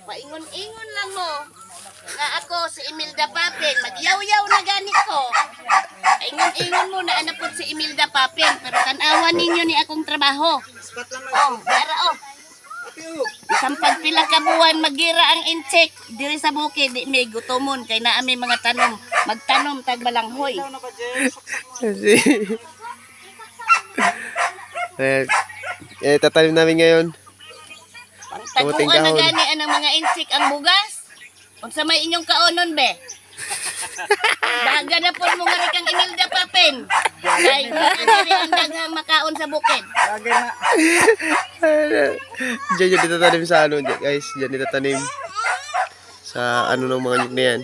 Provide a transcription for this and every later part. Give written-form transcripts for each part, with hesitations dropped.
Paingon-ingon lang mo. Nga ako si Imelda Papin. Magyaw-yaw na ganit ko. Paingon-ingon mo na anapod si Imelda Papin. Pero tanawan ninyo ni akong trabaho. Oh, para oh. Isang pagpila ka buwan magira ang incheck diri sa bukid di may gutomon kay naa may mga tanom magtanom tag balanghoy. Tatanim namin ngayon. Pangtaguan na gani ang mga incheck ang bugas. Unsa may inyong kaonon be? Daga na po mo nga kang Imelda Papin. Kay diri ang daghang makaon sa bukid. Diyan yung itatanim sa ano guys. Diyan itatanim sa ano ng mga nyug na yan.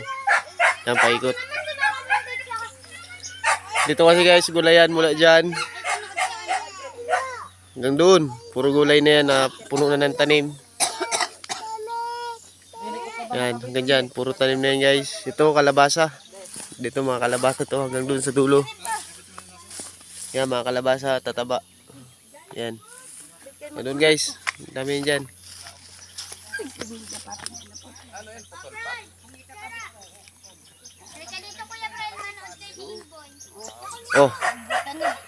Yan paikot. Dito kasi guys gulayan mula dyan hanggang doon. Puro gulay na yan na puno na ng tanim. Yan hanggang dyan. Puro tanim na yan guys. Ito kalabasa. Dito mga kalabasa to hanggang doon sa dulo. Yan mga kalabasa tataba. Yan. Doon guys. Dami yan dyan. Oh.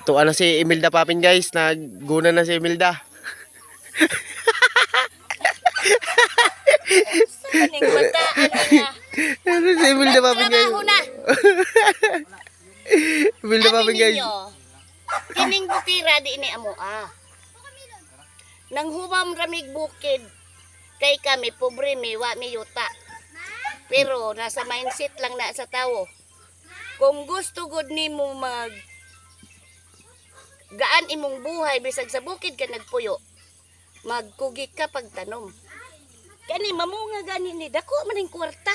Tuwa na si Imelda Papin guys. Naguna na si Imelda. Kaning bataan niya. Ano si Imelda Papin guys? Imelda Papin guys. Kining bukira di ini amo nang humam ramig bukid kay kami pobre mi wa mi yuta. Pero nasa mindset lang na sa tao. Kung gusto gud nimo mag gaan imong buhay bisag sa bukid ka nagpuyo, magkugi ka pagtanom. Kani mamunga gani ni dako maning kwarta.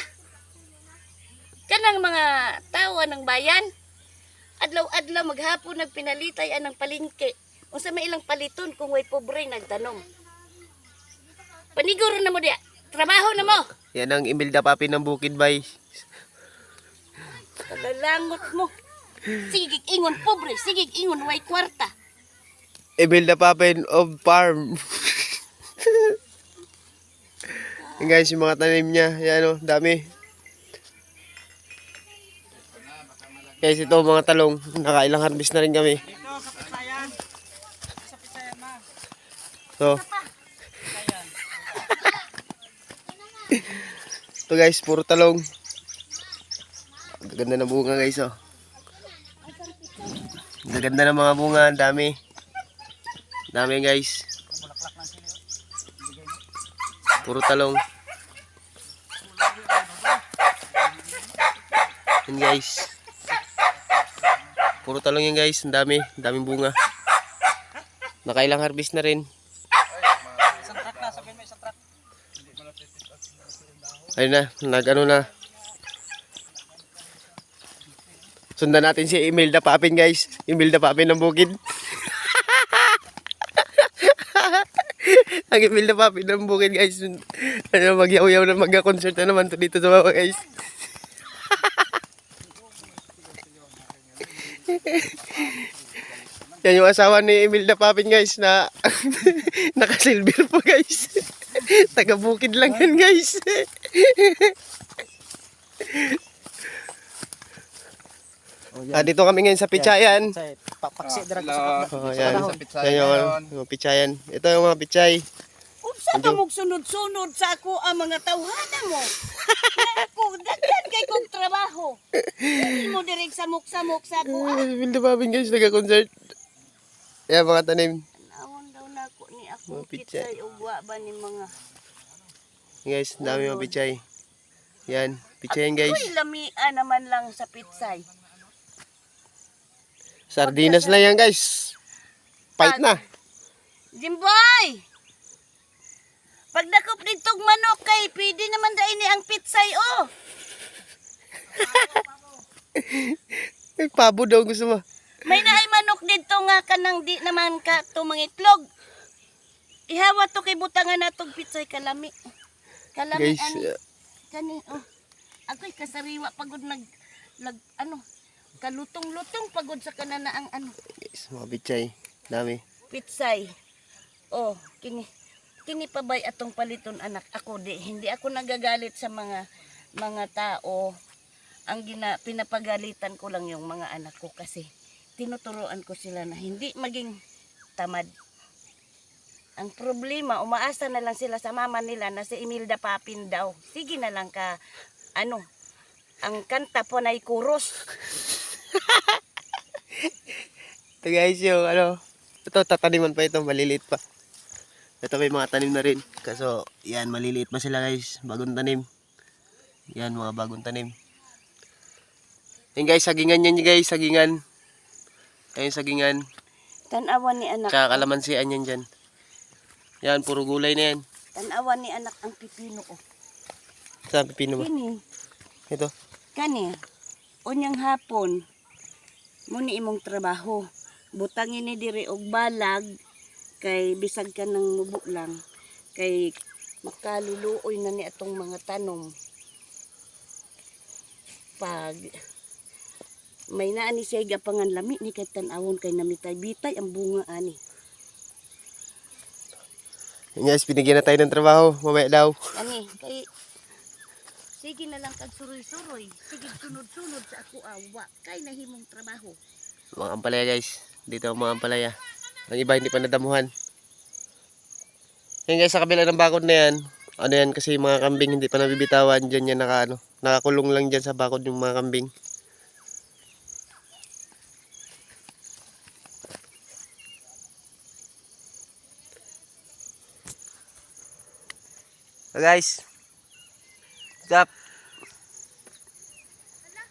Kanang mga tawa ng bayan adlaw-adlaw maghapon nagpinalitay anang palingke. Unsa may ilang paliton kung way pobre nagtanom. Paniguro na mo diya. Trabaho na mo. Yan ang Imelda Papin ng Bukid Bay. Kalalangot mo. Sigig ingon pobre, sigig ingon way kwarta. Imelda Papin of Farm. Yan guys, yung mga tanim niya. Yan o, dami. Guys, ito mga talong. Nakailang harvest na rin kami. So. Ito guys, puro talong. Gaganda ng bunga guys oh. Gaganda ng mga bunga, dami. Dami guys. Puro talong. Yan guys. Puro talong yan guys, ang dami, daming bunga. Nakailang harvest na rin. Ayun na, nag-ano na. Sundan natin si Imelda Papin guys. Imelda Papin ng Bukid. Ang Imelda Papin ng Bukid guys. Ano, magyaw-yaw na mag-concert na naman to dito sa baba guys. Yan yung asawa ni Imelda Papin guys na naka-silver po guys. Taga-Bukid lang yan guys. Dito kami ngayon sa Pichayan. Paksi dira sa Yan. Yan yung Pichayan. Ito yung mga Pichay. Unsa ka mong sunod-sunod sa ako ang mga tawhana mo? Ako daghan kay kong trabaho. Dili mo direk samok-samok sa ako. Imelda Papin guys, nagka-concert. Yan mga tanim. Nawon daw na ako ni ako Mga pichay. pichay ugwa ba ni mga. Guys, dami mga Pichay. Yan, Pichayan guys. Uy, lamian naman lang sa pitsay. Sardinas lang yan guys. Fight na. Jimboy! Pagdakop ditong manok kay pwede naman da ini ang pitsay oh. Ay, pabo daw gusto mo. May naay manok dito nga kanang di naman ka tumangitlog. Ihawa to kay butangan natong pitsay kalami. Kalami Guys, ani. Kani oh. Ako'y kasariwa pagod ano kalutong-lutong pagod sa kanana ang ano guys, mga Pichay. Dami. pitsay. Oh, kini. kini pa bay atong paliton anak ako di hindi ako nagagalit sa mga tao. Ang pinapagalitan ko lang yung mga anak ko kasi tinuturuan ko sila na hindi maging tamad. Ang problema, umaasa na lang sila sa mama nila na si Imelda Papin daw. Sige na lang ka, ang kanta po na kuros. Ito guys yung ito tataniman pa ito, maliliit pa. Ito may mga tanim na rin. Kaso yan, maliliit pa sila guys, bagong tanim. Yan mga bagong tanim. Yan guys, sagingan yan guys, sagingan. Ayun sagingan. Tanawan ni anak. Tsaka kalamansian yan dyan. Yan, puro gulay na yan. Tanawan ni anak ang pipino. Oh. Saan pipino mo? Kini. Ito. Kani. Unyang hapon. Muni imong trabaho. Butangin ni diri og balag. Kay bisag ka ng mubo lang. Kay makaluluoy na ni atong mga tanom. Pag may naani siya gapangan lami ni kay tan-awon kay namitay-bitay ang bunga ani. Yan guys, binigyan na tayo ng trabaho. Mamaya daw. Ani kay sige na lang kag suroy-suroy. Sige sunod-sunod sa ako awa kay nahimong trabaho. Mga ampalaya guys. Dito ang mga ampalaya. Ang iba hindi pa nadamuhan. Yan guys, sa kabila ng bakod na yan. Ano yan kasi mga kambing hindi pa nabibitawan. Diyan yan nakakulong lang dyan sa bakod yung mga kambing. So guys, what's up?